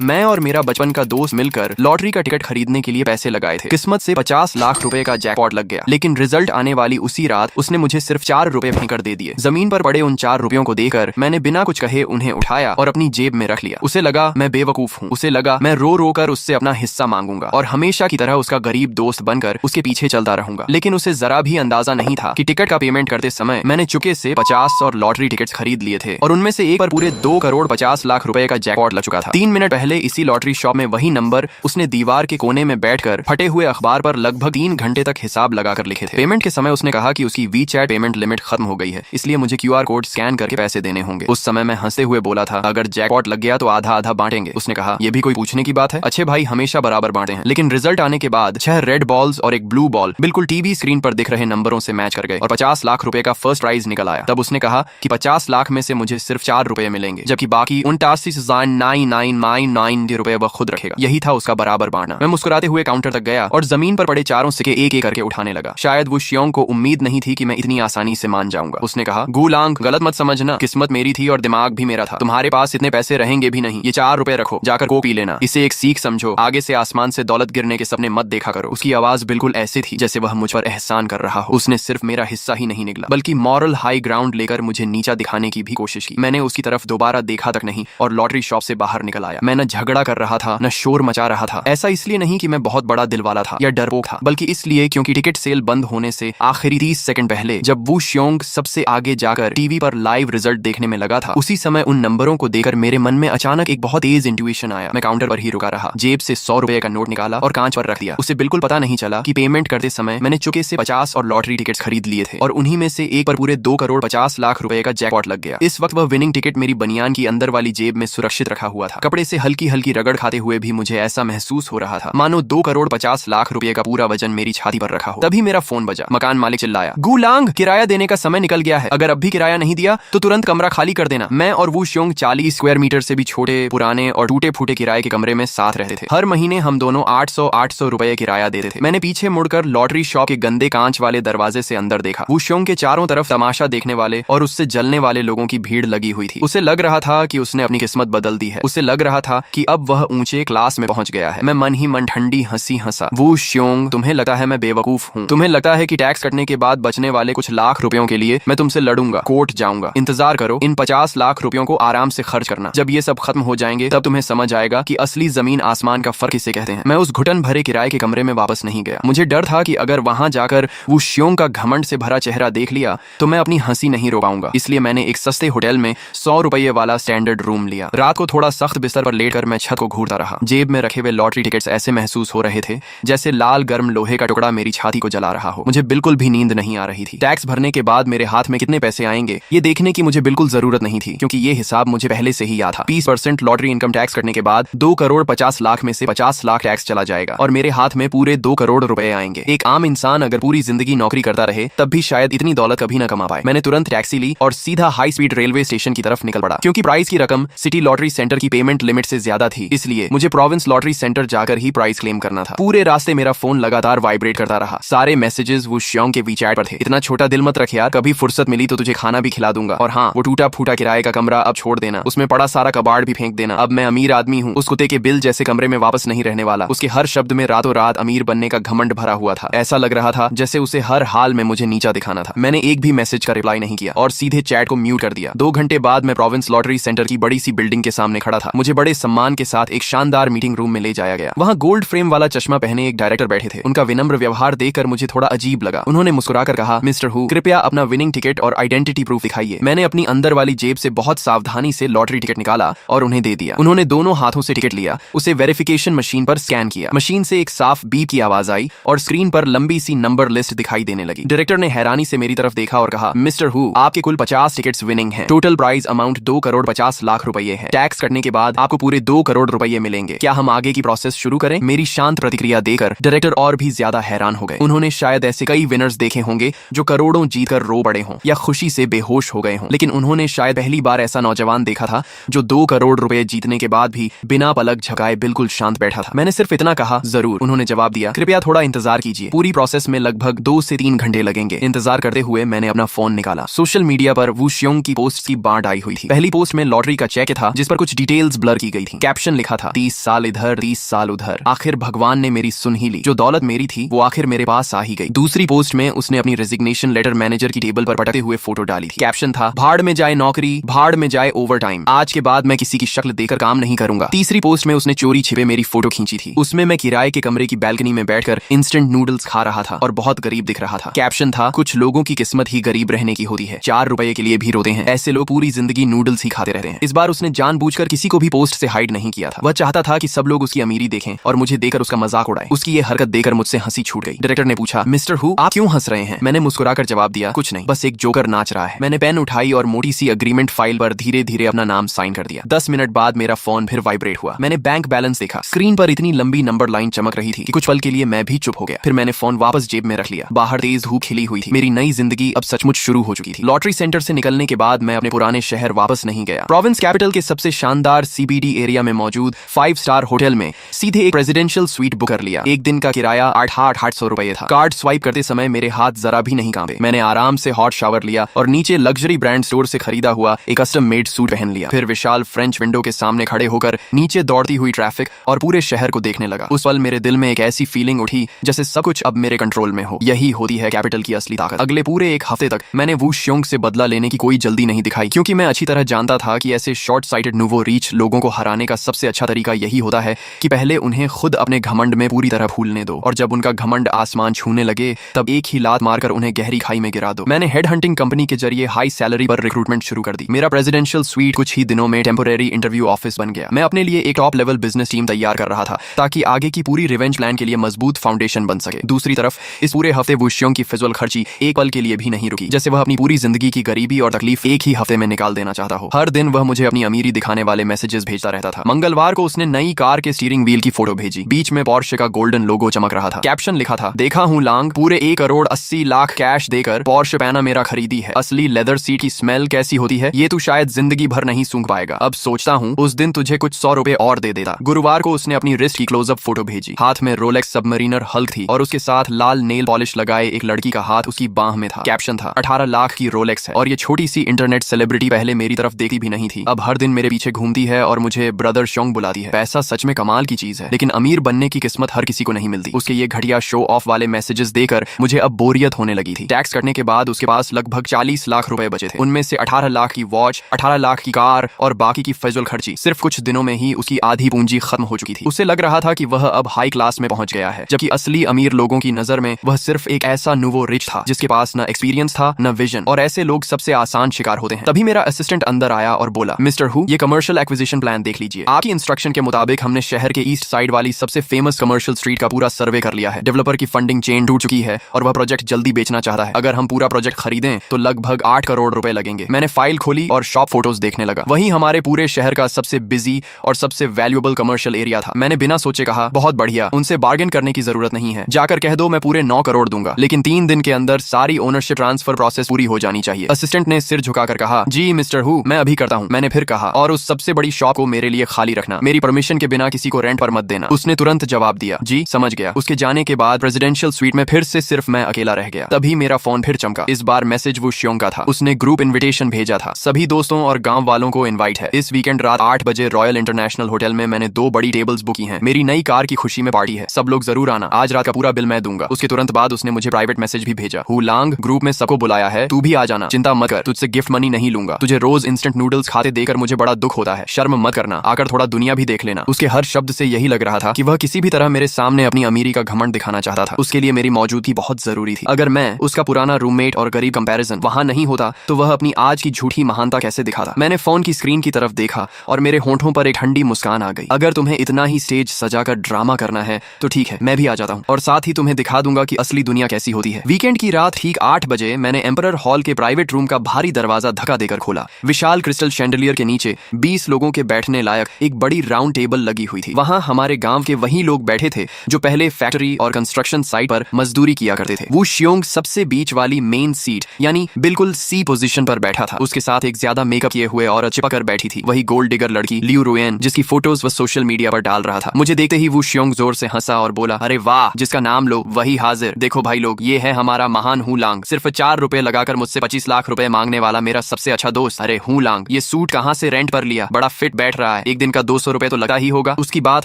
मैं और मेरा बचपन का दोस्त मिलकर लॉटरी का टिकट खरीदने के लिए पैसे लगाए थे। किस्मत से 50 लाख रुपए का जैकपॉट लग गया, लेकिन रिजल्ट आने वाली उसी रात उसने मुझे सिर्फ 4 रुपए फेंकर दे दिए। जमीन पर पड़े उन 4 रुपयों को देखकर मैंने बिना कुछ कहे उन्हें उठाया और अपनी जेब में रख लिया। उसे लगा मैं बेवकूफ हूँ। उसे लगा मैं रो रो कर उससे अपना हिस्सा मांगूंगा और हमेशा की तरह उसका गरीब दोस्त बनकर उसके पीछे चलता रहूंगा। लेकिन उसे जरा भी अंदाजा नहीं था कि टिकट का पेमेंट करते समय मैंने चुके से 50 और लॉटरी टिकट खरीद लिए थे और उनमें से एक पर पूरे 2 करोड़ 50 लाख रुपए का जैकपॉट लग चुका था। 3 मिनट पहले इसी लॉटरी शॉप में वही नंबर उसने दीवार के कोने में बैठकर फटे हुए अखबार पर लगभग 3 घंटे तक हिसाब लगाकर लिखे थे। पेमेंट के समय उसने कहा कि उसकी वीचैट पेमेंट लिमिट खत्म हो गई है, इसलिए मुझे QR कोड स्कैन करके पैसे देने होंगे। उस समय मैं हंसते हुए बोला था, अगर जैकपॉट लग गया तो आधा आधा बांटेंगे। उसने कहा, यह भी कोई पूछने की बात है, अच्छे भाई हमेशा बराबर बांटते हैं। लेकिन रिजल्ट आने के बाद 6 रेड बॉल्स और एक ब्लू बॉल बिल्कुल टीवी स्क्रीन पर दिख रहे नंबरों से मैच कर गए और 50 लाख रुपए का फर्स्ट प्राइज निकल आया। तब उसने कहा कि 50 लाख में से मुझे सिर्फ 4 रुपए मिलेंगे, जबकि बाकी 89,999 रुपए वह खुद रखेगा। यही था उसका बराबर बांटना। मैं मुस्कुराते हुए काउंटर तक गया और जमीन पर पड़े चारों सिक्के एक एक करके उठाने लगा। शायद वो शियोंग को उम्मीद नहीं थी कि मैं इतनी आसानी से मान जाऊंगा। उसने कहा, गुलांग, गलत मत समझना, किस्मत मेरी थी और दिमाग भी मेरा था। तुम्हारे पास इतने पैसे रहेंगे भी नहीं। ये 4 रुपए रखो, जाकर कोक पी लेना। इसे एक सीख समझो, आगे से आसमान से दौलत गिरने के सपने मत देखा करो। उसकी आवाज बिल्कुल ऐसी थी जैसे वह मुझ पर एहसान कर रहा हो। उसने सिर्फ मेरा हिस्सा ही नहीं निकला, बल्कि मॉरल हाई ग्राउंड लेकर मुझे नीचा दिखाने की भी कोशिश की। मैंने उसकी तरफ दोबारा देखा तक नहीं और लॉटरी शॉप से बाहर निकल आया। मैं न झगड़ा कर रहा था न शोर मचा रहा था। ऐसा इसलिए नहीं कि मैं बहुत बड़ा दिल वाला था या डरपोक था, बल्कि इसलिए क्योंकि टिकट सेल बंद होने से आखिरी 30 सेकंड पहले जब वू शियोंग सबसे आगे जाकर टीवी पर लाइव रिजल्ट देखने में लगा था, उसी समय उन नंबरों को देखकर मेरे मन में अचानक एक बहुत तेज इंट्यूशन आया। मैं काउंटर पर ही रुका रहा, जेब से 100 रुपए का नोट निकाला और कांच पर रख दिया। उसे बिल्कुल पता नहीं चला कि पेमेंट करते समय मैंने चुके से 50 और लॉटरी टिकट्स खरीद लिए थे और उन्हीं में से एक पर पूरे 2 करोड़ 50 लाख रुपए का जैकपॉट लग गया। इस वक्त वह विनिंग टिकट मेरी बनियान की अंदर वाली जेब में सुरक्षित रखा हुआ था। कपड़े से हल्की हल्की रगड़ खाते हुए भी मुझे ऐसा महसूस हो रहा था मानो 2 करोड़ 50 लाख रुपए का पूरा वजन मेरी छाती पर रखा हो। तभी मेरा फोन बजा। मकान मालिक चिल्लाया, गुलांग, किराया देने का समय निकल गया है। अगर अब भी किराया नहीं दिया तो तुरंत कमरा खाली कर देना। मैं और वू शियोंग 40 स्क्वायर मीटर से भी छोटे, पुराने और टूटे फूटे किराए के कमरे में साथ रहते थे। हर महीने हम दोनों 800 रुपए किराया देते थे। मैंने पीछे मुड़कर लॉटरी शॉप के गंदे कांच वाले दरवाजे से अंदर देखा। वू शियोंग के चारों तरफ तमाशा देखने वाले और उससे जलने वाले लोगों की भीड़ लगी हुई थी। उसे लग रहा था कि उसने अपनी किस्मत बदल दी है। उसे लग रहा था कि अब वह ऊंचे क्लास में पहुंच गया है। मैं मन ही मन ठंडी हंसी हंसा। वू शियोंग, तुम्हें लगता है मैं बेवकूफ हूँ? तुम्हें लगता है कि टैक्स कटने के बाद बचने वाले कुछ लाख रुपयों के लिए मैं तुमसे लड़ूंगा, कोर्ट जाऊंगा? इंतजार करो, इन 50 लाख रुपयों को आराम से खर्च करना। जब ये सब खत्म हो जाएंगे तब तुम्हें समझ आएगा कि असली जमीन आसमान का फर्क किसे कहते हैं। मैं उस घुटन भरे किराए के कमरे में वापस नहीं गया। मुझे डर था कि अगर वहां जाकर वो शियोंग का घमंड से भरा चेहरा देख लिया तो मैं अपनी हंसी नहीं रो पाऊंगा। इसलिए मैंने एक सस्ते होटल में 100 रुपये वाला स्टैंडर्ड रूम लिया। रात को थोड़ा सख्त बिस्तर पर लेटकर मैं छत को घूरता रहा। जेब में रखे हुए लॉटरी टिकट्स ऐसे महसूस हो रहे थे जैसे लाल गर्म लोहे का टुकड़ा मेरी छाती को जला रहा हो। मुझे बिल्कुल भी नींद नहीं आ रही थी। टैक्स भरने के बाद मेरे हाथ में कितने पैसे आएंगे ये देखने की मुझे बिल्कुल जरूरत नहीं थी, क्योंकि ये हिसाब मुझे पहले से ही याद था। 20% लॉटरी इनकम टैक्स करने के बाद 2 करोड़ 50 लाख में से 50 लाख टैक्स चला जाएगा और मेरे हाथ में पूरे 2 करोड़ रुपए आएंगे। एक आम इंसान अगर पूरी जिंदगी नौकरी करता रहे तब भी शायद इतनी दौलत कभी न कमा पाए। मैंने तुरंत टैक्सी ली और सीधा हाई स्पीड रेलवे स्टेशन की तरफ निकल पड़ा। क्योंकि प्राइस की रकम सिटी लॉटरी सेंटर की पेमेंट लिमिट से ज्यादा थी, इसलिए मुझे प्रोविंस लॉटरी सेंटर जाकर ही प्राइस क्लेम करना था। पूरे रास्ते मेरा फोन लगातार वाइब्रेट करता रहा। सारे मैसेजेस वो शियोंग के वीचैट पर थे। इतना छोटा दिल मत रख यार, कभी फुर्सत मिली तो तुझे खाना भी खिला दूंगा। और हाँ, वो टूटा फूटा किराए का कमरा अब छोड़ देना, उसमें पड़ा सारा कबाड़ भी फेंक देना। अब मैं अमीर आदमी हूँ, उस कुत्ते के बिल जैसे कमरे में वापस नहीं रहने वाला। उसके हर शब्द में रातों रात अमीर बनने का घमंड भरा हुआ था। ऐसा लग रहा था जैसे उसे हर हाल में मुझे नीचा दिखाना था। मैंने एक भी मैसेज का रिप्लाई नहीं किया और सीधे चैट को म्यूट कर दिया। 2 घंटे बाद मैं प्रोविंस लॉटरी सेंटर की बड़ी सी बिल्डिंग के सामने खड़ा था। मुझे बड़े सम्मान के साथ एक शानदार मीटिंग रूम में ले जाया गया। वहाँ गोल्ड फ्रेम वाला चश्मा पहने एक डायरेक्टर बैठे थे। उनका विनम्र व्यवहार देखकर मुझे थोड़ा अजीब लगा। उन्होंने मुस्कुराकर कहा, मिस्टर हु, कृपया अपना विनिंग टिकट और आइडेंटिटी प्रूफ दिखाइए। मैंने अपनी अंदर वाली जेब से बहुत सावधानी से लॉटरी टिकट निकाला और उन्हें दे दिया। उन्होंने दोनों हाथों से टिकट लिया, उसे वेरिफिकेशन मशीन पर स्कैन किया। मशीन से एक साफ बीप की आवाज आई और स्क्रीन पर लंबी सी नंबर लिस्ट दिखाई देने लगी। डायरेक्टर ने हैरानी से मेरी तरफ देखा और कहा, मिस्टर हु, आपके कुल 50 टिकट्स विनिंग हैं। Total prize amount 2 crore 50 lakh रुपए है। टैक्स कटने के बाद आपको पूरे 2 करोड़ रुपए मिलेंगे। क्या हम आगे की प्रोसेस शुरू करें? मेरी शांत प्रतिक्रिया देकर डायरेक्टर और भी ज्यादा हैरान हो गए। उन्होंने शायद ऐसे कई विनर्स देखे होंगे जो करोड़ों जीतकर रो पड़े हों या खुशी से बेहोश हो गए हों, लेकिन उन्होंने शायद पहली बार ऐसा नौजवान देखा था जो 2 करोड़ रुपए जीतने के बाद भी बिना पलक झपकाए बिल्कुल शांत बैठा था। मैंने सिर्फ इतना कहा, जरूर। उन्होंने जवाब दिया, कृपया थोड़ा इंतजार कीजिए, पूरी प्रोसेस में लगभग 2 से 3 घंटे लगेंगे। इंतजार करते हुए मैंने अपना फोन निकाला। सोशल मीडिया पर वू शियोंग की पोस्ट की बाढ़ आई हुई थी। पहली पोस्ट में लॉटरी का चेक था जिस पर कुछ डिटेल्स ब्लर की गई थी। कैप्शन लिखा था 30 साल इधर 30 साल उधर, आखिर भगवान ने मेरी सुन ही ली, जो दौलत मेरी थी वो आखिर मेरे पास आ ही गई। दूसरी पोस्ट में उसने अपनी रेजिग्नेशन लेटर मैनेजर की टेबल पर पटकते हुए फोटो डाली थी। कैप्शन था भाड़ में जाए नौकरी, भाड़ में जाए ओवरटाइम, आज के बाद मैं किसी की शक्ल देकर काम नहीं करूंगा। तीसरी पोस्ट में उसने चोरी छिपे मेरी फोटो खींची थी, उसमें मैं किराए के कमरे की बैल्कनी में बैठकर इंस्टेंट नूडल्स खा रहा था और बहुत गरीब दिख रहा था। कैप्शन था कुछ लोगों की किस्मत ही गरीब रहने की होती है, 4 रुपए के लिए भी रोते हैं, ऐसे लोग पूरी जिंदगी नूडल्स ही खाते रहते हैं। इस बार उसने जानबूझकर किसी को भी पोस्ट से हाइड नहीं किया था, वह चाहता था कि सब लोग उसकी अमीरी देखें और मुझे देकर उसका मजाक उड़ाए। उसकी ये हरकत देकर मुझसे हंसी छूट गई। डायरेक्टर ने पूछा मिस्टर हु आप क्यों हंस रहे हैं? मैंने मुस्कुराकर जवाब दिया कुछ नहीं, बस एक जोकर नाच रहा है। मैंने पेन उठाई और मोटी सी अग्रीमेंट फाइल पर धीरे धीरे अपना नाम साइन कर दिया। 10 मिनट बाद मेरा फोन फिर वाइब्रेट हुआ। मैंने बैंक बैलेंस देखा, स्क्रीन पर इतनी लंबी नंबर लाइन चमक रही थी कि कुछ पल के लिए मैं भी चुप हो गया। फिर मैंने फोन वापस जेब में रख लिया। बाहर तेज धूप खिली हुई थी, मेरी नई जिंदगी अब सचमुच शुरू हो चुकी थी। लॉटरी सेंटर से निकलने के बाद मैं अपने पुराने शहर वापस नहीं गया। प्रोविंस कैपिटल के सबसे शानदार सीबीडी एरिया में मौजूद 5 स्टार होटल में सीधे एक प्रेसिडेंशियल स्वीट बुक कर लिया। एक दिन का किराया 800 रुपए था। कार्ड स्वाइप करते समय मेरे हाथ जरा भी नहीं कांपे। मैंने आराम से हॉट शावर लिया और नीचे लग्जरी ब्रांड स्टोर से खरीदा हुआ एक कस्टम मेड सूट पहन लिया। फिर विशाल फ्रेंच विंडो के सामने खड़े होकर नीचे दौड़ती हुई ट्रैफिक और पूरे शहर को देखने लगा। उस पल मेरे दिल में एक ऐसी फीलिंग उठी जैसे सब कुछ अब मेरे कंट्रोल में हो। यही होती है कैपिटल की असली ताकत। अगले पूरे एक हफ्ते तक मैंने वू श्योंग से बदला लेने की कोई जल्दी नहीं दिखाई, क्योंकि मैं अच्छी तरह जानता था कि ऐसे शॉर्ट साइटेड नूवो रीच लोगों को हराने का सबसे अच्छा तरीका यही होता है कि पहले उन्हें खुद अपने घमंड में पूरी तरह भूलने दो, और जब उनका घमंड आसमान छूने लगे तब एक ही लात मारकर उन्हें गहरी खाई में गिरा दो। मैंने हेड हंटिंग कंपनी के जरिए हाई सैलरी पर रिक्रूटमेंट शुरू कर दी। मेरा प्रेसिडेंशियल स्वीट कुछ ही दिनों में टेम्पोरेरी इंटरव्यू ऑफिस बन गया। मैं अपने लिए एक टॉप लेवल बिजनेस टीम तैयार कर रहा था ताकि आगे की पूरी रिवेंज प्लान के लिए मजबूत फाउंडेशन बन सके। दूसरी तरफ इस पूरे हफ्ते वू श्योंग की फिजूल खर्ची एक पल के लिए भी नहीं रुकी, जैसे वह अपनी पूरी जिंदगी की गरीबी और तकलीफ एक ही हफ्ते में निकाल देना चाहता हो। हर दिन वह मुझे अपनी अमीरी दिखाने वाले मैसेजेस भेजता रहता था। मंगलवार को उसने नई कार के स्टीयरिंग व्हील की फोटो भेजी, बीच में पोर्शे का गोल्डन लोगो चमक रहा था। कैप्शन लिखा था देखा हूं लांग, पूरे 1 करोड़ 80 लाख कैश देकर पोर्शे पैनामेरा खरीदी है। असली लेदर सीट की स्मेल कैसी होती है ये तू शायद जिंदगी भर नहीं सूंघ पाएगा। अब सोचता हूँ उस दिन तुझे कुछ 100 रुपए और दे देता। गुरुवार को उसने अपनी रिस्ट की क्लोजअप फोटो भेजी, हाथ में रोलेक्स सबमरीनर हल्क थी और उसके साथ लाल नेल पॉलिश लगाए एक लड़की का हाथ उसकी बाह में था। कैप्शन था 18 लाख की रोलेक्स है और ये छोटी सी इंटरनेट सेलिब्रिटी पहले मेरी तरफ देखती भी नहीं थी, अब हर दिन मेरे पीछे घूमती है और मुझे ब्रदर श्योंग बुलाती है। पैसा सच में कमाल की चीज है, लेकिन अमीर बनने की किस्मत हर किसी को नहीं मिलती। उसके ये घटिया शो ऑफ वाले मैसेजेस देकर मुझे अब बोरियत होने लगी थी। टैक्स कटने के बाद उसके पास लगभग 40 लाख रुपए बचे थे। उनमें से 18 लाख की वॉच, 18 लाख की कार और बाकी की फजूल खर्ची। सिर्फ कुछ दिनों में ही उसकी आधी पूंजी खत्म हो चुकी थी। उसे लग रहा था कि वह अब हाई क्लास में पहुंच गया है, जबकि असली अमीर लोगों की नजर में वह सिर्फ एक ऐसा नूवो रिच था जिसके पास न एक्सपीरियंस था न विजन, और ऐसे लोग सबसे आसान शिकार होते हैं। तभी मेरा असिस्टेंट अंदर आया और बोला मिस्टर हु ये कमर्शियल एक्विजिशन प्लान देख लीजिए। आपकी इंस्ट्रक्शन के मुताबिक हमने शहर के ईस्ट साइड वाली सबसे फेमस कमर्शियल स्ट्रीट का पूरा सर्वे कर लिया है। डेवलपर की फंडिंग चेन टूट चुकी है और वह प्रोजेक्ट जल्दी बेचना चाहता है। अगर हम पूरा प्रोजेक्ट खरीदें तो लगभग 8 करोड़ रुपए लगेंगे। मैंने फाइल खोली और शॉप फोटोज देखने लगा। वही हमारे पूरे शहर का सबसे बिजी और सबसे वैल्यूएबल कमर्शियल एरिया था। मैंने बिना सोचे कहा बहुत बढ़िया, उनसे बार्गेन करने की जरूरत नहीं है, जाकर कह दो मैं पूरे 9 करोड़ दूंगा, लेकिन 3 दिन के अंदर सारी ओनरशिप ट्रांसफर प्रोसेस पूरी हो जानी चाहिए। असिस्टेंट ने सिर झुकाकर कहा जी मिस्टर हु मैं अभी करता हूँ। मैंने फिर कहा और उस सबसे बड़ी शॉप को मेरे लिए खाली रखना, मेरी परमिशन के बिना किसी को रेंट पर मत देना। उसने तुरंत जवाब दिया जी समझ गया। उसके जाने के बाद प्रेसिडेंशियल स्वीट में फिर से सिर्फ मैं अकेला रह गया। तभी मेरा फोन फिर चमका। इस बार मैसेज वू श्योंग का था। उसने ग्रुप इन्विटेशन भेजा था, सभी दोस्तों और गांव वालों को इनवाइट है। इस वीकेंड रात 8 बजे रॉयल इंटरनेशनल होटल में मैंने 2 बड़ी टेबल्स बुक की हैं। मेरी नई कार की खुशी में पार्टी है, सब लोग जरूर आना। आज रात का पूरा बिल मैं दूंगा। उसके तुरंत बाद उसने मुझे प्राइवेट मैसेज भी भेजा, हु लांग ग्रुप में सबको बुलाया है, तू भी आ जाना, चिंता मत कर, तुझसे गिफ्ट मनी नहीं लूंगा। तुझे रोज इंस्टेंट नूडल्स खाते देकर मुझे बड़ा दुख होता है, शर्म मत करना, आकर थोड़ा दुनिया भी देख लेना। उसके हर शब्द से यही लग रहा था कि वह किसी भी तरह मेरे सामने अपनी अमीरी का घमंड दिखाना चाहता था। उसके लिए मेरी मौजूदगी बहुत जरूरी थी। अगर मैं उसका पुराना रूममेट और गरीब कंपैरिजन वहां नहीं होता तो वह अपनी आज की झूठी महानता कैसे दिखाता। मैंने फोन की स्क्रीन की तरफ देखा और मेरे होंठों पर एक ठंडी मुस्कान आ गई। अगर तुम्हें इतना ही स्टेज सजाकर ड्रामा करना है तो ठीक है, मैं भी आ जाता हूँ और साथ ही तुम्हें दिखा दूंगा कि असली दुनिया कैसी होती है। वीकेंड की रात ठीक 8 बजे मैंने एम्परर हॉल के प्राइवेट रूम का भारी दरवाजा धक्का देकर खोला। विशाल क्रिस्टल शैंडलियर के नीचे 20 लोगों के बैठने लायक एक बड़ी राउंड टेबल लगी हुई थी। वहां हमारे गांव के वही लोग बैठे थे जो पहले फैक्ट्री और कंस्ट्रक्शन साइट पर मजदूरी किया करते थे। वू श्योंग सबसे बीच वाली मेन सीट यानी बिल्कुल सी पोजीशन पर बैठा था। उसके साथ एक ज्यादा मेकअप किए हुए औरत चिपकर बैठी थी, वही गोल्ड डिगर लड़की लियू रुएन जिसकी फोटोज वह सोशल मीडिया पर डाल रहा था। मुझे देखते ही वू श्योंग जोर से हंसा और बोला अरे वाह, जिसका नाम लो वही हाजिर। देखो भाई लोग, ये है हमारा महान हु लांग, सिर्फ 4 रुपए लगाकर मुझसे 25 लाख रुपए मांगने वाला मेरा सबसे अच्छा दोस्त। अरे हु लांग, ये सूट कहाँ से रेंट पर लिया, बड़ा फिट बैठ रहा रहा है, एक दिन का 200 रुपए तो लगा ही होगा। उसकी बात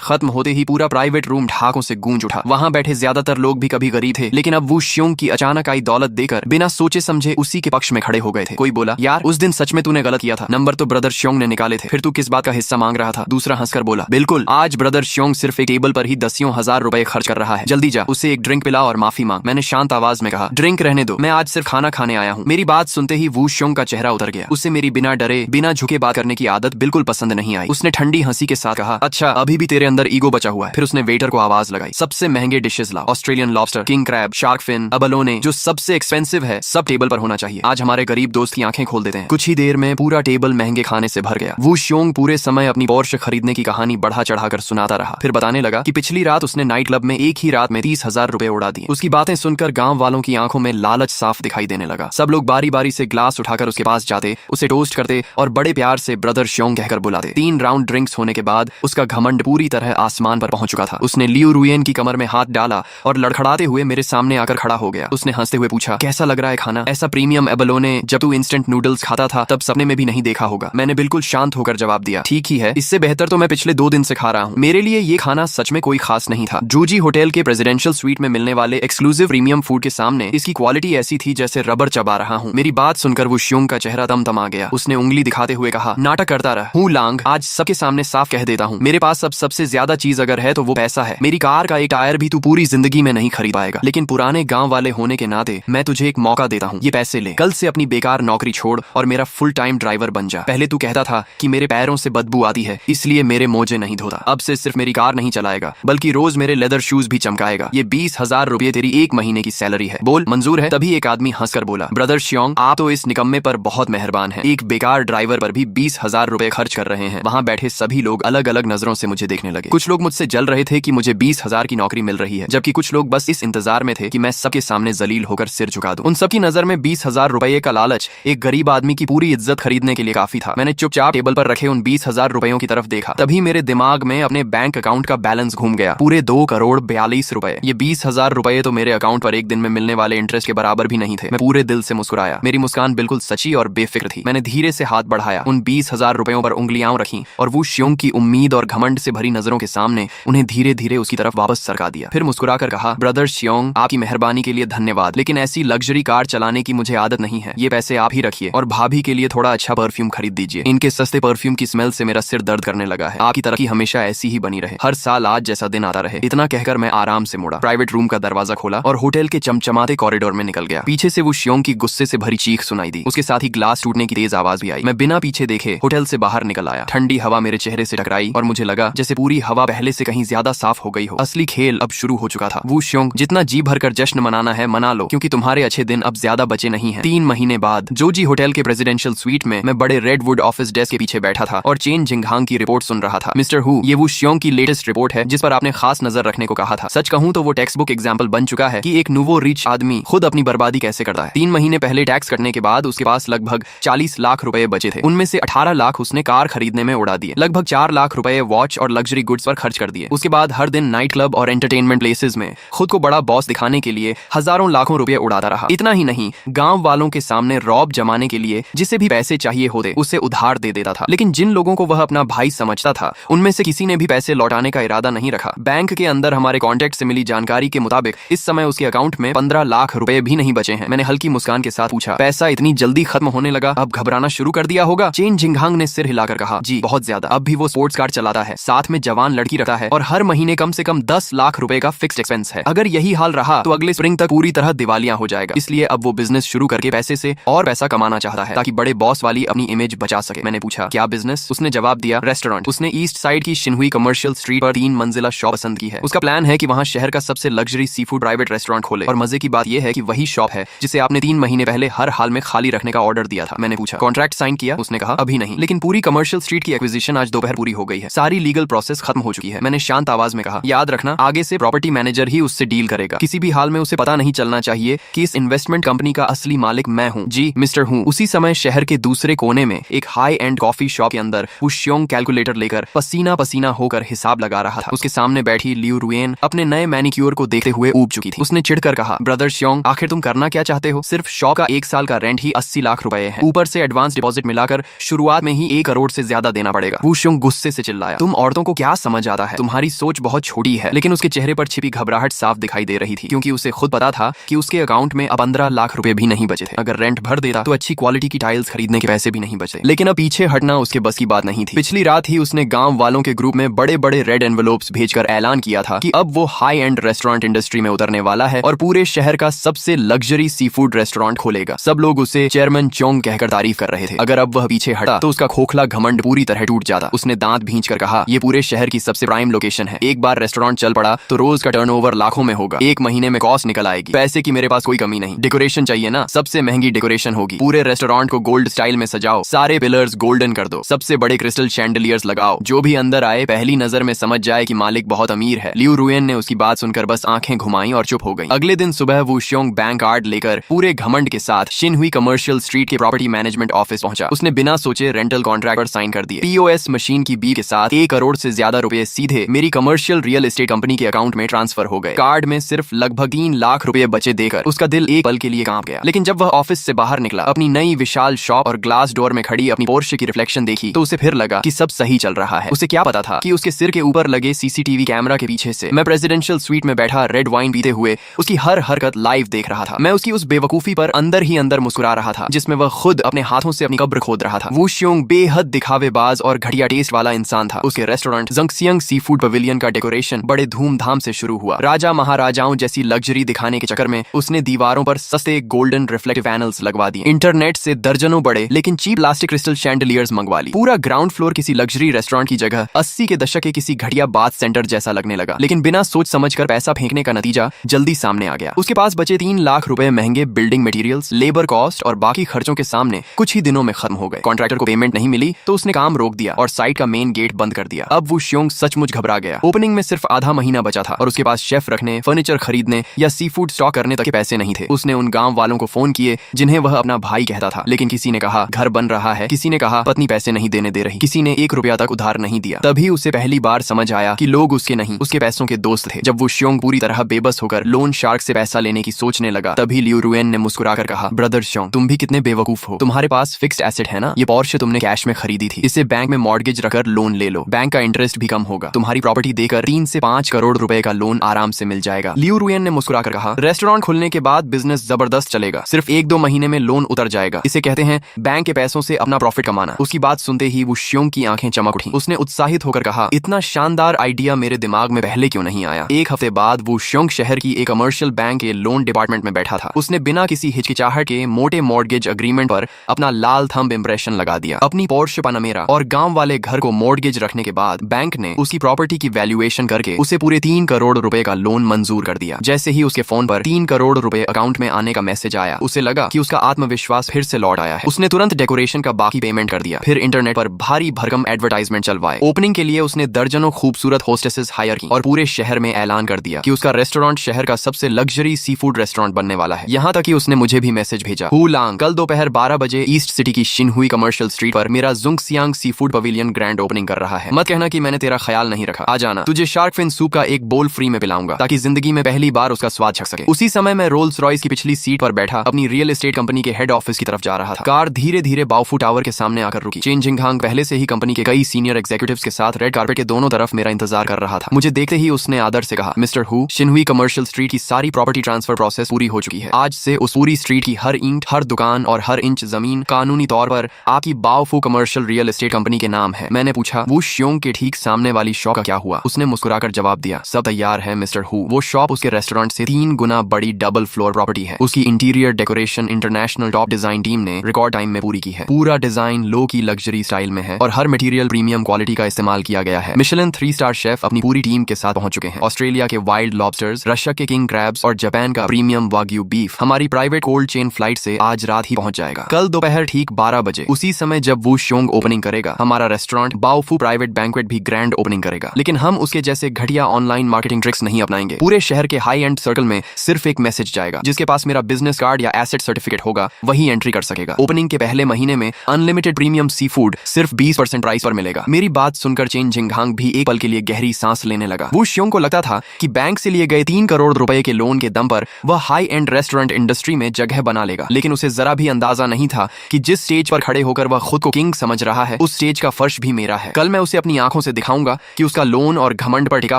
खत्म होते ही पूरा प्राइवेट रूम ढाकों से गूंज उठा। वहां बैठे ज्यादातर लोग भी कभी गरीब थे, लेकिन अब वो श्योंग की अचानक आई दौलत देकर बिना सोचे समझे उसी के पक्ष में खड़े हो गए थे। कोई बोला, यार उस दिन सच में तूने गलत किया था, नंबर तो ब्रदर श्योंग ने निकाले थे, फिर तू किस बात का हिस्सा मांग रहा था? दूसरा हंसकर बोला, बिल्कुल, आज ब्रदर श्योंग सिर्फ एक टेबल पर ही दसियों हजार रुपए खर्च कर रहा है। जल्दी जा, उसे एक ड्रिंक पिला और माफी मांग। मैंने शांत आवाज में कहा, ड्रिंक रहने दो, मैं आज सिर्फ खाना खाने आया हूँ। मेरी बात सुनते ही वू श्योंग का चेहरा उतर गया। उसे मेरी बिना डरे बिना झुके बात करने की आदत बिल्कुल पसंद नहीं आई। उसने ठंडी हंसी के साथ कहा, अच्छा अभी भी तेरे अंदर ईगो बचा हुआ है। फिर उसने वेटर को आवाज लगाई, सबसे महंगे डिशेस लाओ, Australian lobster, king crab, shark fin, abalone, जो सबसे एक्सपेंसिव है सब टेबल पर होना चाहिए। आज हमारे गरीब दोस्त की आंखें खोल देते हैं। कुछ ही देर में पूरा टेबल महंगे खाने से भर गया। वू श्योंग पूरे समय अपनी पोर्श खरीदने की कहानी बढ़ा चढ़ाकर सुनाता रहा। फिर बताने लगा कि पिछली रात उसने नाइट क्लब में एक ही रात में 30,000 रुपए उड़ा दिए। उसकी बातें सुनकर गांव वालों की आंखों में लालच साफ दिखाई देने लगा। सब लोग बारी बारी से ग्लास उठाकर उसके पास जाते, उसे टोस्ट करते और बड़े प्यार से ब्रदर श्योंग कहकर बुलाते। 3 राउंड ड्रिंक्स होने के बाद उसका घमंड पूरी तरह आसमान पर पहुंच चुका था। उसने लियू रुयेन की कमर में हाथ डाला और लड़खड़ाते हुए मेरे सामने आकर खड़ा हो गया। उसने हंसते हुए पूछा, कैसा लग रहा है खाना? ऐसा प्रीमियम एबलोने जब तू इंस्टेंट नूडल्स खाता था तब सपने में भी नहीं देखा होगा। मैंने बिल्कुल शांत होकर जवाब दिया, ठीक ही है, इससे बेहतर तो मैं पिछले 2 दिन से खा रहा हूँ। मेरे लिए ये खाना सच में कोई खास नहीं था। जूजी होटल के प्रेसिडेंशियल स्वीट में मिलने वाले एक्सक्लूसिव प्रीमियम फूड के सामने इसकी क्वालिटी ऐसी थी जैसे रबर चबा रहा हूँ। मेरी बात सुनकर वो श्योंग का चेहरा तमतमा गया। उसने उंगली दिखाते हुए कहा, नाटक करता रहा हूँ लांग, आज सबके सामने साफ कह देता हूँ, मेरे पास अब सबसे ज्यादा चीज अगर है तो वो पैसा है। मेरी कार का एक टायर भी तू पूरी जिंदगी में नहीं खरीद पाएगा, लेकिन पुराने गांव वाले होने के नाते मैं तुझे एक मौका देता हूँ। ये पैसे ले, कल से अपनी बेकार नौकरी छोड़ और मेरा फुल टाइम ड्राइवर बन जा। पहले तू कहता था कि मेरे पैरों से बदबू आती है इसलिए मेरे मोजे नहीं धोता। अब से सिर्फ मेरी कार नहीं चलाएगा बल्कि रोज मेरे लेदर शूज भी चमकाएगा। ये 20,000 रुपए तेरी 1 महीने की सैलरी है, बोल मंजूर है? तभी एक आदमी हंसकर बोला, ब्रदर श्योंग, आप तो इस निकम्मे पर बहुत मेहरबान हैं। एक बेकार ड्राइवर पर भी 20,000 रुपए खर्च कर रहे हैं। वहाँ बैठे सभी लोग अलग अलग नजरों से मुझे देखने लगे। कुछ लोग मुझसे जल रहे थे कि मुझे 20,000 की नौकरी मिल रही है, जबकि कुछ लोग बस इस इंतजार में थे कि मैं सबके सामने जलील होकर सिर झुका दूं। उन सबकी नजर में 20,000 रुपए का लालच एक गरीब आदमी की पूरी इज्जत खरीदने के लिए काफी था। मैंने चुपचाप टेबल पर रखे उन 20,000 रुपयों की तरफ देखा। तभी मेरे दिमाग में अपने बैंक अकाउंट का बैलेंस घूम गया, पूरे 2 करोड़ 42 रुपए। ये 20,000 रुपए तो मेरे अकाउंट पर एक दिन में मिलने वाले इंटरेस्ट के बराबर भी नहीं थे। मैं पूरे दिल से मुस्कुराया। मेरी मुस्कान बिल्कुल सच्ची और बेफिक्र थी। मैंने धीरे से हाथ बढ़ाया, उन 20,000 रुपयों पर उंगलियां रखी और वो श्योंग की उम्मीद और घमंड से भरी नजरों के सामने उन्हें धीरे धीरे उसकी तरफ वापस सरका दिया। फिर मुस्कुराकर कहा, ब्रदर श्योंग, आपकी मेहरबानी के लिए धन्यवाद, लेकिन ऐसी लग्जरी कार चलाने की मुझे आदत नहीं है। ये पैसे आप ही रखिए और भाभी के लिए थोड़ा अच्छा परफ्यूम खरीद दीजिए। इनके सस्ते परफ्यूम की स्मेल से मेरा सिर दर्द करने लगा है। आपकी तरक्की हमेशा ऐसी ही बनी रहे, हर साल आज जैसा दिन आता रहे। इतना कहकर मैं आराम से मुड़ा, प्राइवेट रूम का दरवाजा खोला और होटल के चमचमाते कॉरिडोर में निकल गया। पीछे से वो श्योंग की गुस्से से भरी चीख सुनाई दी। उसके साथ ही ग्लास टूटने की तेज आवाज भी आई। मैं बिना पीछे देखे होटल से बाहर निकल आया। ठंडी हवा मेरे चेहरे से टकराई और मुझे लगा जैसे पूरी हवा पहले से कहीं ज्यादा साफ हो गई हो। असली खेल अब शुरू हो चुका था। वो श्योंग, जितना जी भरकर जश्न मनाना है मना लो, क्योंकि तुम्हारे अच्छे दिन अब ज्यादा बचे नहीं हैं। 3 महीने बाद जोजी होटल के प्रेसिडेंशियल स्वीट में मैं बड़े रेडवुड ऑफिस डेस्क के पीछे बैठा था और चेन जिंगहांग की रिपोर्ट सुन रहा था। मिस्टर हु, ये वो श्योंग की लेटेस्ट रिपोर्ट है जिस पर आपने खास नजर रखने को कहा था। सच कहूं तो वो टेक्स्ट बुक एग्जाम्पल बन चुका है कि एक नूवो रिच आदमी खुद अपनी बर्बादी कैसे करता है। 3 महीने पहले टैक्स कटने के बाद उसके पास लगभग 40 लाख रुपए बचे थे। उनमें से 18 लाख उसने कार खरीदने में उड़ा दिए। लगभग 4 लाख रुपए वॉच और लग्जरी गुड्स पर खर्च कर दिए। उसके बाद हर दिन नाइट क्लब और एंटरटेनमेंट प्लेसेस में खुद को बड़ा बॉस दिखाने के लिए हजारों लाखों रुपए उड़ाता रहा। इतना ही नहीं, गांव वालों के सामने रौब जमाने के लिए जिसे भी पैसे चाहिए होते उसे उधार दे देता था। लेकिन जिन लोगों को वह अपना भाई समझता था उनमें से किसी ने भी पैसे लौटाने का इरादा नहीं रखा। बैंक के अंदर हमारे कॉन्टेक्ट से मिली जानकारी के मुताबिक इस समय उसके अकाउंट में 15 लाख रुपए भी नहीं बचे हैं। मैंने हल्की मुस्कान के साथ पूछा, पैसा इतनी जल्दी खत्म होने लगा, अब घबराना शुरू कर दिया होगा? चेन जिंगहांग ने सिर हिलाकर कहा, जी बहुत ज्यादा। अब भी वो स्पोर्ट्स कार चलाता है, साथ में जवान लड़की रखता है और हर महीने कम से कम 10 लाख रुपए का फिक्स्ड एक्सपेंस है। अगर यही हाल रहा तो अगले स्प्रिंग तक पूरी तरह दिवालिया हो जाएगा। इसलिए अब वो बिजनेस शुरू करके पैसे से और पैसा कमाना चाहता है ताकि बड़े बॉस वाली अपनी इमेज बचा सके। मैंने पूछा, क्या बिजनेस? उसने जवाब दिया, रेस्टोरेंट। उसने ईस्ट साइड की शिनहुई कमर्शियल स्ट्रीट पर 3 मंजिला शॉप पसंद की है। उसका प्लान है कि वहाँ शहर का सबसे luxury sea food private restaurant खोले। और मजे की बात यह है कि वही शॉप है जिसे आपने 3 महीने पहले हर हाल में खाली रखने का ऑर्डर दिया था। मैंने पूछा, कॉन्ट्रैक्ट साइन किया? उसने कहा, अभी नहीं, लेकिन पूरी कमर्शियल स्ट्रीट की एक्विजिशन आज दोपहर पूरी हो गई है। सारी लीगल प्रोसेस खत्म हो चुकी है। मैंने शांत आवाज में कहा, याद रखना आगे से प्रॉपर्टी मैनेजर ही उससे डील करेगा। किसी भी हाल में उसे पता नहीं चलना चाहिए कि इस इन्वेस्टमेंट कंपनी का असली मालिक मैं हूँ। जी मिस्टर हूँ। उसी समय शहर के दूसरे कोने में एक हाई एंड कॉफी शॉप के अंदर वो श्योंग कैलकुलेटर लेकर पसीना पसीना होकर हिसाब लगा रहा था। उसके सामने बैठी लियू रुयेन अपने नए मैनिक्योर को देखते हुए ऊब चुकी थी। उसने चिढ़कर कहा, ब्रदर श्योंग, आखिर तुम करना क्या चाहते हो? सिर्फ शॉप का 1 साल का रेंट ही 80 लाख रुपए है। ऊपर से एडवांस डिपॉजिट मिलाकर शुरुआत में ही 1 करोड़ से ज्यादा देना पड़ेगा। पड़ेगा। वू श्योंग गुस्से से चिल्लाया, तुम औरतों को क्या समझ आता है, तुम्हारी सोच बहुत छोटी है। लेकिन उसके चेहरे पर छिपी घबराहट साफ दिखाई दे रही थी, क्योंकि उसे खुद पता था कि उसके अकाउंट में अब 15 लाख रुपए भी नहीं बचे थे। अगर रेंट भर देता तो अच्छी क्वालिटी की टाइल्स खरीदने के पैसे भी नहीं बचे। लेकिन अब पीछे हटना उसके बस की बात नहीं थी। पिछली रात ही उसने गांव वालों के ग्रुप में बड़े बड़े रेड एनवेलोप्स भेजकर ऐलान किया था कि अब वो हाई एंड रेस्टोरेंट इंडस्ट्री में उतरने वाला है और पूरे शहर का सबसे लग्जरी सी फूड रेस्टोरेंट खोलेगा। सब लोग उसे चेयरमैन चोंग कहकर तारीफ कर रहे थे। अगर अब वह पीछे हटा तो उसका खोखला घमंड पूरी तरह टूट जाता। उसने दांत भींचकर कहा, ये पूरे शहर की सबसे प्राइम लोकेशन है। एक बार रेस्टोरेंट चल पड़ा तो रोज का टर्नओवर लाखों में होगा। एक महीने में कॉस्ट निकल आएगी। पैसे की मेरे पास कोई कमी नहीं। डेकोरेशन चाहिए ना, सबसे महंगी डेकोरेशन होगी। पूरे रेस्टोरेंट को गोल्ड स्टाइल में सजाओ, सारे पिलर्स गोल्डन कर दो, सबसे बड़े क्रिस्टल शैंडलियर्स लगाओ। जो भी अंदर आए पहली नजर में समझ जाए कि मालिक बहुत अमीर है। लियू रुएन ने उसकी बात सुनकर बस आंखें घुमाई और चुप हो गई। अगले दिन सुबह वू श्योंग बैंक कार्ड लेकर पूरे घमंड के साथ शिनहुई कमर्शियल स्ट्रीट के प्रॉपर्टी मैनेजमेंट ऑफिस पहुंचा। उसने बिना सोचे रेंटल कॉन्ट्रैक्ट पर साइन कर दिए। पीओएस मशीन की बी के साथ 1 करोड़ से ज्यादा रुपए सीधे मेरी कमर्शियल रियल एस्टेट कंपनी के अकाउंट में ट्रांसफर हो गए। कार्ड में सिर्फ लगभग 3 लाख रुपए बचे देकर उसका दिल एक पल के लिए कांप गया। लेकिन जब वह ऑफिस से बाहर निकला, अपनी नई विशाल शॉप और ग्लास डोर में खड़ी अपनी पोर्शे की रिफ्लेक्शन देखी तो उसे फिर लगा कि सब सही चल रहा है। उसे क्या पता था कि उसके सिर के ऊपर लगे सीसीटीवी कैमरा के पीछे से मैं प्रेसिडेंशियल स्वीट में बैठा रेड वाइन पीते हुए उसकी हर हरकत लाइव देख रहा था। मैं उसकी उस बेवकूफी पर अंदर ही अंदर मुस्कुरा रहा था जिसमें वह खुद अपने हाथों से अपनी कब्र खोद रहा था। वू श्योंग बेहद दिखावेबाज और घटिया टेस्ट वाला इंसान था। उसके रेस्टोरेंट जंगसियांग सी फूड पवेलियन का डेकोरेशन बड़े धूमधाम से शुरू हुआ। राजा महाराजाओं जैसी लग्जरी दिखाने के चक्कर में उसने दीवारों पर सस्ते गोल्डन रिफ्लेक्टिव पैनल्स लगवा दिए। इंटरनेट से दर्जनों बड़े लेकिन चीप प्लास्टिक क्रिस्टल शैंडलियर्स मंगवा ली। पूरा ग्राउंड फ्लोर किसी लग्जरी रेस्टोरेंट की जगह 80 के दशक के किसी घटिया बाथ सेंटर जैसा लगने लगा। लेकिन बिना सोच समझकर पैसा फेंकने का नतीजा जल्दी सामने आ गया। उसके पास बचे 3 लाख रुपए महंगे बिल्डिंग मटेरियल्स, लेबर कॉस्ट और बाकी खर्चों के सामने कुछ ही दिनों में खत्म हो गए। कॉन्ट्रैक्टर को पेमेंट नहीं मिली तो उसने काम रोक दिया और साइट का मेन गेट बंद कर दिया। अब वो श्योंग सचमुच घबरा गया। ओपनिंग में सिर्फ आधा महीना बचा था और उसके पास शेफ रखने, फर्नीचर खरीदने या सी फूड स्टॉक करने तक के पैसे नहीं थे। उसने उन गांव वालों को फोन किए जिन्हें वह अपना भाई कहता था, लेकिन किसी ने कहा घर बन रहा है, किसी ने कहा पत्नी पैसे नहीं देने दे रही, किसी ने 1 रुपया तक उधार नहीं दिया। तभी उसे पहली बार समझ आया कि लोग उसके नहीं उसके पैसों के दोस्त थे। जब वो श्योंग पूरी तरह बेबस होकर लोन शार्क से पैसा लेने की सोचने लगा, तभी लियू रुएन ने मुस्कुराकर कहा, ब्रदर श्योंग, तुम भी कितने बेवकूफ हो। तुम्हारे पास फिक्स्ड एसेट है ना, ये पोर्शे तुमने कैश में खरीदी थी, इसे बैंक में मॉर्गेज रखकर लोन ले लो, बैंक का इंटरेस्ट भी कम होगा, तुम्हारी प्रॉपर्टी देकर 3 से 5 करोड़ रुपए का लोन आराम से मिल जाएगा। लियू रुएन ने मुस्कुराकर कहा, रेस्टोरेंट खुलने के बाद बिजनेस जबरदस्त चलेगा, सिर्फ 1-2 महीने में लोन उतर जाएगा, इसे कहते हैं बैंक के पैसों से अपना प्रॉफिट कमाना। उसकी बात सुनते ही वो श्योंग की आंखें चमक उठी। उसने उत्साहित होकर कहा, इतना शानदार आइडिया मेरे दिमाग में पहले क्यों नहीं आया। 1 हफ्ते बाद वो श्योंग शहर की एक कमर्शियल बैंक के लोन डिपार्टमेंट में बैठा था। उसने बिना किसी हिचकिचाहट के मोटे मॉर्गेज अग्रीमेंट पर अपना लाल थंब इंप्रेशन लगा दिया। अपनी पोर्शे पनामेरा और गांव वाले घर को मॉर्गेज रखने के बाद बैंक ने उसकी प्रॉपर्टी की वैल्यूएशन करके उसे पूरे 3 करोड़ रुपए का लोन मंजूर कर दिया। जैसे ही उसके फोन पर 3 करोड़ रुपए अकाउंट में आने का मैसेज आया, उसे लगा कि उसका आत्मविश्वास फिर से लौट आया है। उसने तुरंत डेकोरेशन का बाकी पेमेंट कर दिया, फिर इंटरनेट पर भारी भरकम एडवर्टाइजमेंट चलवाए। ओपनिंग के लिए उसने दर्जनों खूबसूरत होस्टेसेस हायर की और पूरे शहर में ऐलान कर दिया कि उसका रेस्टोरेंट शहर का सबसे लग्जरी सी फूड रेस्टोरेंट बनने वाला है। यहाँ तक कि उसने मुझे भी मैसेज भेजा, हू लांग, कल दोपहर 12 बजे ईस्ट सिटी की शिनहुई कमर्शियल स्ट्रीट पर मेरा जुंगसियांग sea food pavilion grand opening कर रहा है। मत कहना कि मैंने तेरा ख्याल नहीं रखा, आ जाना, तुझे शार्क फिन सूप का एक बोल फ्री में पिलाऊंगा ताकि जिंदगी में पहली बार उसका स्वाद चख सके। उसी समय मैं रोल्स रॉयस की पिछली सीट पर बैठा अपनी रियल एस्टेट कंपनी के हेड ऑफिस की तरफ जा रहा था। कार धीरे धीरे बाओफू टावर के सामने आकर रुकी। चेन जिंगहांग पहले से ही कंपनी के कई सीनियर एग्जीक्यूटिव्स के साथ रेड कार्पेट के दोनों तरफ मेरा इंतजार कर रहा था। मुझे देखते ही उसने आदर से कहा, मिस्टर हू, शिनहुई कमर्शियल स्ट्रीट की सारी प्रॉपर्टी ट्रांसफर प्रोसेस पूरी हो चुकी है। आज से उस पूरी स्ट्रीट की हर ईंट, हर दुकान और हर इंच जमीन कानूनी तौर पर आपकी बाओफू कमर्शियल रियल एस्टेट कंपनी के नाम है। मैंने पूछा, वो श्योंग के ठीक सामने वाली शॉप का क्या हुआ? उसने मुस्कुराकर जवाब दिया, सब तैयार है मिस्टर हू। वो शॉप उसके रेस्टोरेंट से 3 गुना बड़ी डबल फ्लोर प्रॉपर्टी है। उसकी interior decoration international top design team ने रिकॉर्ड टाइम में पूरी की है। पूरा डिजाइन लो की लग्जरी स्टाइल में है और हर मटेरियल प्रीमियम क्वालिटी का इस्तेमाल किया गया है। मिशेलिन 3 स्टार शेफ अपनी पूरी टीम के साथ पहुंच चुके हैं। ऑस्ट्रेलिया के वाइल्ड लॉबस्टर्स, रशिया के किंग क्रैब्स और जापान का प्रीमियम वाग्यू बीफ हमारी प्राइवेट कोल्ड चेन फ्लाइट से आज रात ही पहुंच जाएगा। कल दोपहर ठीक 12 बजे उसी समय जब वो श्योंग ओपनिंग करेगा, हमारा रेस्टोरेंट बाओफू प्राइवेट बैंक्वेट भी ग्रैंड ओपनिंग करेगा। लेकिन हम उसके जैसे घटिया ऑनलाइन मार्केटिंग ट्रिक्स नहीं अपनाएंगे। पूरे शहर के हाई एंड सर्कल में सिर्फ एक मैसेज जाएगा, जिसके पास मेरा बिजनेस कार्ड या एसेट सर्टिफिकेट होगा वही एंट्री कर सकेगा। ओपनिंग के पहले महीने में अनलिमिटेड प्रीमियम सी फूड सिर्फ 20% प्राइस पर मिलेगा। मेरी बात सुनकर चेन जिंगहांग भी एक पल के लिए गहरी सांस लेने लगा। वो श्योंग को लगता था कि बैंक से लिए गए 3 करोड़ रुपए के लोन के दम पर वह हाई एंड रेस्टोरेंट इंडस्ट्री में जगह बना लेगा। लेकिन उसे जरा भी अंदाजा नहीं था कि जिस स्टेज पर खड़े होकर वह खुद को किंग समझ रहा है, उस स्टेज दहेज का फर्श भी मेरा है। कल मैं उसे अपनी आंखों से दिखाऊंगा कि उसका लोन और घमंड पर टिका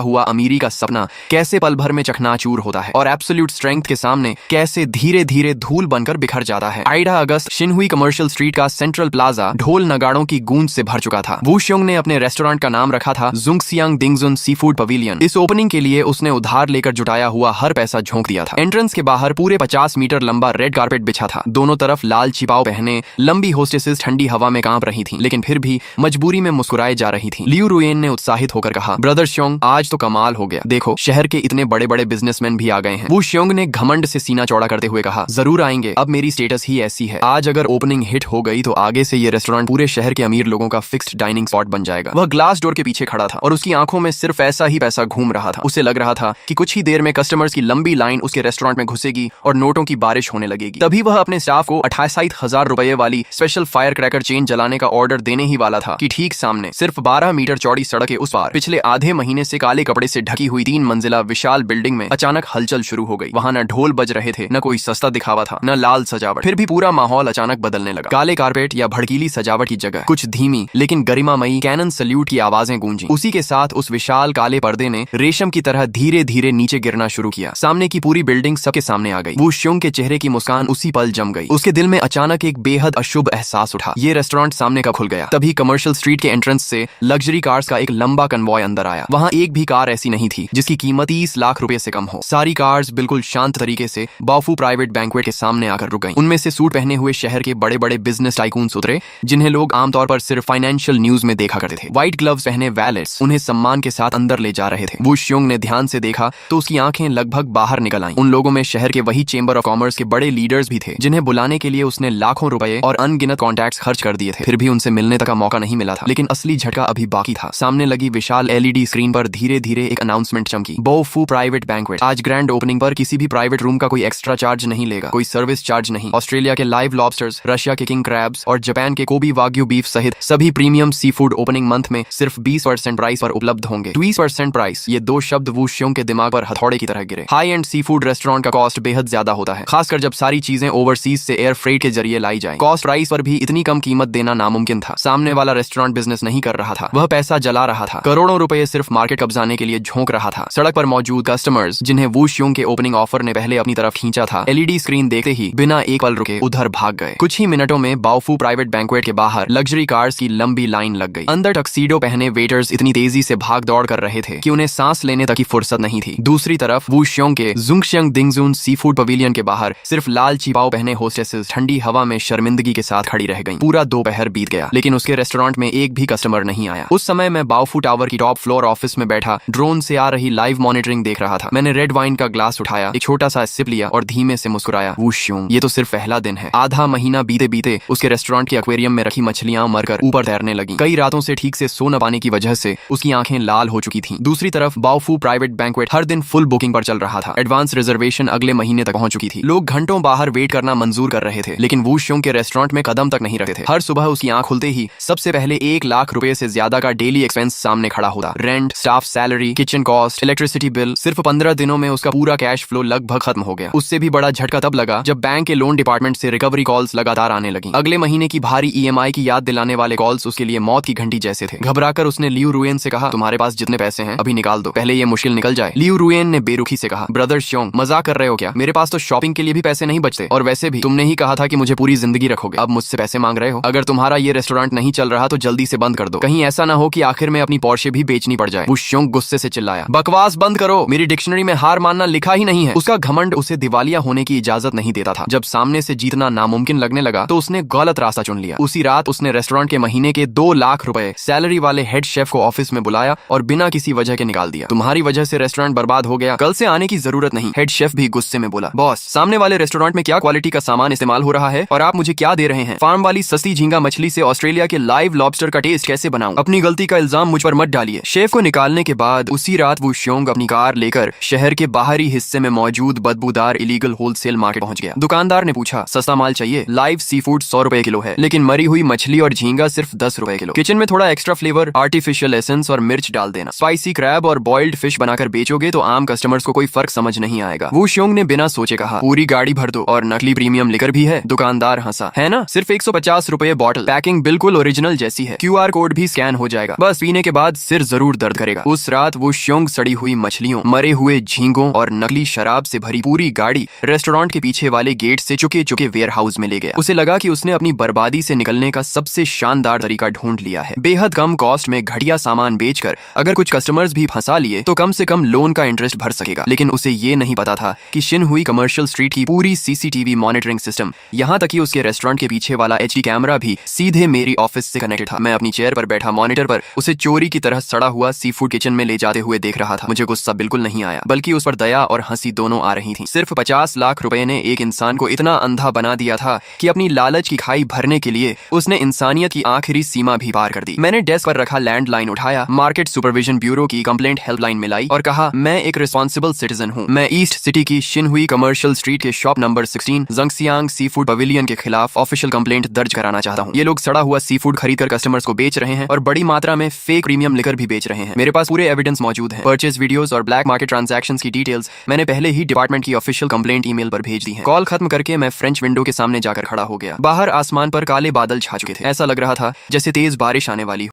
हुआ अमीरी का सपना कैसे पल भर में चकनाचूर होता है और एब्सोल्यूट स्ट्रेंथ के सामने कैसे धीरे धीरे धूल बनकर बिखर जाता है। 8 अगस्त शिनहुई कमर्शियल स्ट्रीट का सेंट्रल प्लाजा ढोल नगाड़ों की गूंज से भर चुका था। वू श्योंग ने अपने रेस्टोरेंट का नाम रखा था जुंगसियांग दिंगजुन सी फूड पवेलियन। इस ओपनिंग के लिए उसने उधार लेकर जुटाया हुआ हर पैसा झोंक दिया था। एंट्रेंस के बाहर पूरे 50 मीटर लंबा रेड कारपेट बिछा था। दोनों तरफ लाल छिपाव पहने लंबी होस्टेसेस ठंडी हवा में कांप रही थीं, लेकिन फिर भी मजबूरी में मुस्कुराए जा रही थीं। लियू रुएन ने उत्साहित होकर कहा, ब्रदर श्योंग, आज तो कमाल हो गया। देखो, शहर के इतने बड़े बड़े बिजनेसमैन भी आ गए हैं। वू श्योंग ने घमंड से सीना चौड़ा करते हुए कहा, जरूर आएंगे, अब मेरी स्टेटस ही ऐसी है। आज अगर ओपनिंग हिट हो गई तो आगे से ये रेस्टोरेंट पूरे शहर के अमीर लोगों का फिक्स्ड डाइनिंग स्पॉट बन जाएगा। वह ग्लास डोर के पीछे खड़ा था और उसकी आंखों में सिर्फ ऐसा ही पैसा घूम रहा था। उसे लग रहा था कि कुछ ही देर में कस्टमर्स की लंबी लाइन उसके रेस्टोरेंट में घुसेगी और नोटों की बारिश होने लगेगी। तभी वह अपने स्टाफ को 68,000 रुपए वाली स्पेशल फायर क्रैकर चेन जलाने का ऑर्डर देने ही वाला था कि ठीक सामने सिर्फ 12 मीटर चौड़ी सड़क के उस पार पिछले आधे महीने से काले कपड़े से ढकी हुई 3 मंजिला विशाल बिल्डिंग में अचानक हलचल शुरू हो गई। वहां न ढोल बज रहे थे, न कोई सस्ता दिखावा था, न लाल सजावट। फिर भी पूरा माहौल अचानक बदलने लगा। काले कारपेट या भड़कीली सजावट की जगह कुछ धीमी लेकिन गरिमामयी कैनन सल्यूट की आवाजें गूंजी। उसी के साथ उस विशाल काले पर्दे ने रेशम की तरह धीरे धीरे नीचे गिरना शुरू किया। सामने की पूरी बिल्डिंग सबके सामने आ गई। वू श्योंग के चेहरे की मुस्कान उसी पल जम गई। उसके दिल में अचानक एक बेहद अशुभ एहसास उठा। ये रेस्टोरेंट सामने का खुल गया। तभी कमर्शियल स्ट्रीट के एंट्रेंस से लग्जरी कार्स का एक लंबा कन्वॉय अंदर आया। वहां एक भी कार ऐसी नहीं थी जिसकी कीमत 30 लाख रुपए से कम हो। सारी कार्स बिल्कुल शांत तरीके से बाओफू प्राइवेट बैंक्वेट के सामने आकर रुक गईं। उनमें से सूट पहने हुए शहर के बड़े बड़े बिजनेस टाइकून्स उतरे, जिन्हें लोग आमतौर पर सिर्फ फाइनेंशियल न्यूज में देखा करते थे। व्हाइट ग्लव्स पहने वैलेट्स उन्हें सम्मान के साथ अंदर ले जा रहे थे। वू श्योंग ने ध्यान से देखा तो उसकी आंखें लगभग बाहर निकल आईं। उन लोगों में शहर के वही चेंबर ऑफ कॉमर्स के बड़े लीडर्स भी थे जिन्हें बुलाने के लिए उसने लाखों रुपए और अनगिनत कॉन्टैक्ट्स खर्च कर दिए थे। फिर भी उनसे मिलने तक का मौका नहीं मिला था। लेकिन असली झटका अभी बाकी था। सामने लगी विशाल LED स्क्रीन पर धीरे धीरे एक अनाउंसमेंट चमकी, बाओफू प्राइवेट बैंक्वेट आज ग्रैंड ओपनिंग पर किसी भी प्राइवेट रूम का कोई एक्स्ट्रा चार्ज नहीं लेगा, कोई सर्विस चार्ज नहीं। ऑस्ट्रेलिया के लाइव लॉबस्टर्स, रशिया के किंग क्रैब्स और जापान के कोबी वाग्यू बीफ सहित सभी premium sea food opening month में सिर्फ 20% प्राइस पर उपलब्ध होंगे। 20% प्राइस, ये दो शब्द वू श्योंग के दिमाग पर हथौड़े की तरह गिरे। High end sea food restaurant का कॉस्ट बेहद ज्यादा होता है, खासकर जब सारी चीजें ओवरसीज से एयर फ्रेट के जरिए लाई जाए। कॉस्ट प्राइस पर भी इतनी कम कीमत देना नामुमकिन था। सामने वाला रेस्टोरेंट बिजनेस नहीं कर रहा था, वह पैसा जला रहा था। करोड़ों रुपए सिर्फ मार्केट कब्जाने के लिए झोंक रहा था। सड़क पर मौजूद कस्टमर्स, जिन्हें वू श्योंग के ओपनिंग ऑफर ने पहले अपनी तरफ खींचा था, LED स्क्रीन देखते ही बिना एक पल रुके उधर भाग गए। कुछ ही मिनटों में बाओफू प्राइवेट बैंक्वेट के बाहर लग्जरी कार्स की लंबी लाइन लग गई। अंदर टक्सीडो पहने वेटर्स इतनी तेजी से भाग दौड़ कर रहे थे कि उन्हें सांस लेने तक की फुर्सत नहीं थी। दूसरी तरफ वू श्योंग के जुंगसियांग दिंगजुन सी फूड पवेलियन के बाहर सिर्फ लाल छिपाव पहने होस्टेसेस ठंडी हवा में शर्मिंदगी के साथ खड़ी रह गईं। पूरा दोपहर बीत गया लेकिन उसके रेस्टोरेंट में एक भी कस्टमर नहीं आया। उस समय मैं बाओफू टावर की टॉप फ्लोर ऑफिस में बैठा ड्रोन से आ रही लाइव मॉनिटरिंग देख रहा था। मैंने रेड वाइन का ग्लास उठाया, एक छोटा सा सिप लिया और धीमे से मुस्कुराया। वू श्योंग, ये तो सिर्फ पहला दिन है। आधा महीना बीते बीते उसके रेस्टोरेंट के एक्वेरियम में रखी मछलियां मरकर ऊपर तैरने लगी। कई रातों से ठीक से सो न पाने की वजह से उसकी आंखें लाल हो चुकी थीं। दूसरी तरफ बाओफू प्राइवेट बैंक्वेट हर दिन फुल बुकिंग पर चल रहा था। एडवांस रिजर्वेशन अगले महीने तक पहुंच चुकी थी। लोग घंटों बाहर वेट करना मंजूर कर रहे थे, लेकिन वू श्योंग के रेस्टोरेंट में कदम तक नहीं रखते थे। हर सुबह उसकी आंख खुलते ही सबसे पहले 1 लाख रुपए से ज्यादा का डेली एक्सपेंस सामने खड़ा होता। Rent, staff salary, kitchen cost, electricity bill. सिर्फ 15 दिनों में उसका पूरा कैश फ्लो लगभग खत्म हो गया। उससे भी बड़ा झटका तब लगा जब बैंक के लोन डिपार्टमेंट से रिकवरी कॉल्स लगातार आने लगी। अगले महीने की भारी EMI की याद दिलाने वाले कॉल्स उसके लिए मौत की घंटी जैसे थे। घबराकर उसने लियू रुएन से कहा, तुम्हारे पास जितने पैसे हैं अभी निकाल दो, पहले ये मुश्किल निकल जाए। लियू रुएन ने बेरुखी से कहा, ब्रदर श्योंग, मजाक कर रहे हो क्या? मेरे पास तो शॉपिंग के लिए भी पैसे नहीं बचते, और वैसे भी तुमने ही कहा था कि मुझे पूरी जिंदगी रखोगे। अब मुझसे पैसे मांग रहे हो? अगर तुम्हारा ये रेस्टोरेंट नहीं चल रहा तो जल्दी से बंद कर दो, कहीं ऐसा ना हो कि आखिर में अपनी पोर्शे भी बेचनी पड़ जाए। वू श्योंग गुस्से से चिल्लाया, बकवास बंद करो, मेरी डिक्शनरी में हार मानना लिखा ही नहीं है। उसका घमंड उसे दिवालिया होने की इजाजत नहीं देता था। जब सामने से जीतना नामुमकिन लगने लगा तो उसने गलत रास्ता चुन लिया। उसी रात उसने रेस्टोरेंट के महीने के 2 लाख रुपए सैलरी वाले हेड शेफ को ऑफिस में बुलाया और बिना किसी वजह के निकाल दिया। तुम्हारी वजह से रेस्टोरेंट बर्बाद हो गया, कल से आने की जरूरत नहीं। हेड शेफ भी गुस्से में बोला, बॉस, सामने वाले रेस्टोरेंट में क्या क्वालिटी का सामान इस्तेमाल हो रहा है और आप मुझे क्या दे रहे हैं? फार्म वाली सस्ती झींगा मछली से ऑस्ट्रेलिया के लाइव लॉबस्टर का टेस्ट कैसे बनाऊं? अपनी गलती का इल्जाम मुझ पर मत डालिए। शेफ को निकालने के बाद उसी रात वू श्योंग अपनी कार लेकर शहर के बाहरी हिस्से में मौजूद बदबूदार इलीगल होलसेल मार्केट पहुंच गया। दुकानदार ने पूछा, सस्ता माल चाहिए? लाइव सी फूड 100 रुपए किलो है, लेकिन मरी हुई मछली और झींगा सिर्फ 10 रुपए किलो। किचन में थोड़ा एक्स्ट्रा फ्लेवर, आर्टिफिशियल एसेंस और मिर्च डाल देना। स्पाइसी क्रैब और बॉइल्ड फिश बनाकर बेचोगे तो आम कस्टमर्स को कोई फर्क समझ नहीं आएगा। वू श्योंग ने बिना सोचे कहा, पूरी गाड़ी भर दो, और नकली प्रीमियम लिकर भी है। दुकानदार हंसा, है ना? सिर्फ 150 रुपए बॉटल, पैकिंग बिल्कुल ओरिजिनल ओरिजिनल जैसी है। QR कोड भी स्कैन हो जाएगा, बस पीने के बाद सिर जरूर दर्द करेगा। उस रात वो श्योंग सड़ी हुई मछलियों, मरे हुए झींगों और नकली शराब से भरी पूरी गाड़ी रेस्टोरेंट के पीछे वाले गेट से चुके चुके वेयर हाउस में ले गया। उसे लगा कि उसने अपनी बर्बादी से निकलने का सबसे शानदार तरीका ढूंढ लिया है। बेहद कम कॉस्ट में घटिया सामान बेचकर अगर कुछ कस्टमर्स भी फंसा लिए तो कम से कम लोन का इंटरेस्ट भर सकेगा। लेकिन उसे ये नहीं पता था कि शिनहुई कमर्शियल स्ट्रीट की पूरी CCTV मॉनिटरिंग सिस्टम, यहाँ तक कि उसके रेस्टोरेंट के पीछे वाला HD कैमरा भी सीधे मेरी ऑफिस से कनेक्टेड था। मैं अपनी चेयर पर बैठा मॉनिटर पर उसे चोरी की तरह सड़ा हुआ सीफूड किचन में ले जाते हुए देख रहा था। मुझे गुस्सा बिल्कुल नहीं आया, बल्कि उस पर दया और हंसी दोनों आ रही थी। सिर्फ 50 लाख रुपए ने एक इंसान को इतना अंधा बना दिया था कि अपनी लालच की खाई भरने के लिए उसने इंसानियत की आखिरी सीमा भी पार कर दी। मैंने डेस्क पर रखा लैंडलाइन उठाया, मार्केट सुपरविजन ब्यूरो की कंप्लेंट हेल्पलाइन मिलाई और कहा, मैं एक रिस्पॉन्सिबल सिटीजन हूँ। मैं ईस्ट सिटी की शिनहुई कमर्शियल स्ट्रीट के shop number 16 जंगसियांग sea food pavilion के खिलाफ ऑफिशियल कंप्लेंट दर्ज कराना चाहता हूँ। ये लोग सड़ा हुआ सी फूड खरीदकर कस्टमर्स को बेच रहे हैं और बड़ी मात्रा में फेक प्रीमियम लिकर भी बेच रहे हैं। मेरे पास पूरे एविडेंस मौजूद हैं, परचेज वीडियोस और ब्लैक मार्केट ट्रांजैक्शंस की डिटेल्स मैंने पहले ही डिपार्टमेंट की ऑफिशियल कंप्लेंट ईमेल पर भेज दी है। कॉल खत्म करके मैं फ्रेंच विंडो के सामने जाकर खड़ा हो गया। बाहर आसमान पर काले बादल छा चुके थे। ऐसा लग रहा था जैसे तेज बारिश आने वाली हो।